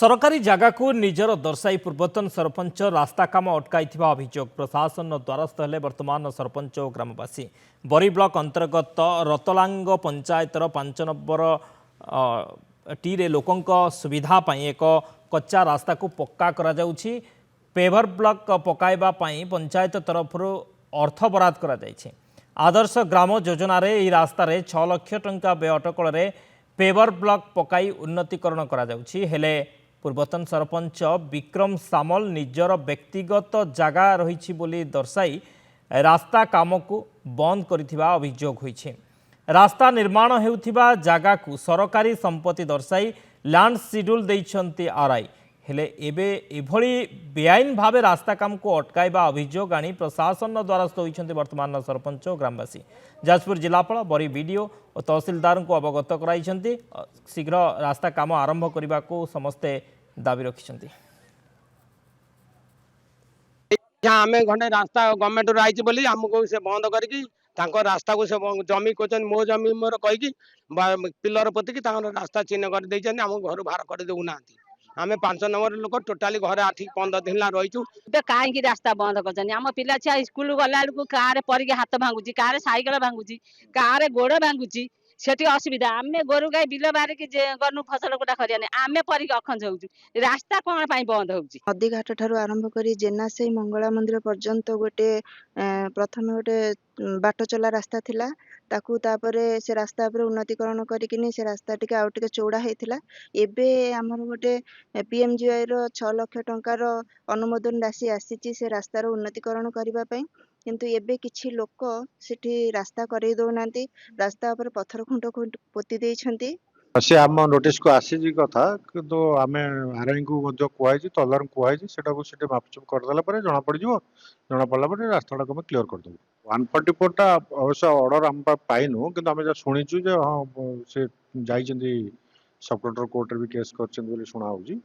सरकारी जगह को निजर दर्शाई पूर्वतन सरपंच रास्ता काम अटकाई अभियोग प्रशासन द्वारस्थ हेले वर्तमान सरपंच और ग्रामवासी बरी ब्लॉक अंतर्गत रतलांग पंचायतर 5 नंबर टी रे लोकंक सुविधा पाई एक कच्चा रास्ता को पक्का करा जाउछि। पेवर ब्लॉक पकाइबा पाई पंचायत तरफ अर्थ बराद करा जाइछि। आदर्श ग्राम योजना रे ई रास्ता रे 6 लाख टंका व्यय अटकल रे पेवर ब्लॉक पकाई उन्नतीकरण करा जाउछि। हेले पूर्वतन सरपंच विक्रम सामल निजर व्यक्तिगत जगह रही बोली दर्शाई रास्ता काम को बंद करिथिबा अभियोग होइछे। रास्ता निर्माण हेउथिबा जगह को सरकारी संपत्ति दर्शाई लैंड शेड्यूल दैछंती आरआई हेले एबे एभली बेआईन भावे रास्ता काम को अटकाइबा अभियोग आनी प्रशासन द्वारस्थ होइछंती वर्तमान सरपंच और ग्रामवासी। जाजपुर जिलापाल बरी बीडीओ और तहसीलदार को अवगत कराइछंती। शीघ्र रास्ता काम आरंभ करने को समस्ते दाबी रखिछंती। आमे घंटे रास्ता गवर्नमेंट राइज बोली हमको से बंद करके रास्ता को से जमी कहते मो जमी मोर कहीकि पिलर पोतिकी रास्ता चिन्ह कर देइछन हम घर बाहर कर देउना। आमे 5 नंबर लोक टोटाली घर 8-15 दिन रहीचु। कहीं रास्ता बंद कर आम पिला छुआ स्कूल गला बेलू कार पड़ी हाथ भांगुची कार साइकेल भांगुची कार गोड़ भांगुची सेठी असुविधा आम गोरु गाई बिल बारिकी गनु फसल गोटा करिया आमे परिक अखंज होउछु रास्ता कोन पई बंद होउची। नदीघाट ठारू आरंभ करी जेनासेई मंगला मंदिर पर्यंत गोटे प्रथम गोटे बाट चला रास्ता थिला ताकू तापरे से रास्ता पर उन्नतीकरण करिकिनी से रास्ता टिके आउ टिके चौड़ा हेतिला। एबे हमर गोटे पीएमजीआई रो 6 लाख टंकार अनुमोदन राशि आसीची से रास्तार उन्नतीकरण करबा पई किंतु एबे किछि लोक सेठी रास्ता करै दउनांती रास्ता पर पत्थर खुंट पोती देइछंती। से आम नोटिस को आसी कथा किंतु आमे आरआई को मध्य कुआई तलार कुआई सेटा को सेटे मापचुप कर देला परे जना पड़ जिवो जना पड़ला परे रास्ताटा को क्लियर कर देबो। 144 टा अवश्य ऑर्डर हम पाइनु किंतु आमे सुनिचु जे हां से जाइछंती सब कलेक्टर कोर्ट रे भी केस करछंती बोली सुना होउची।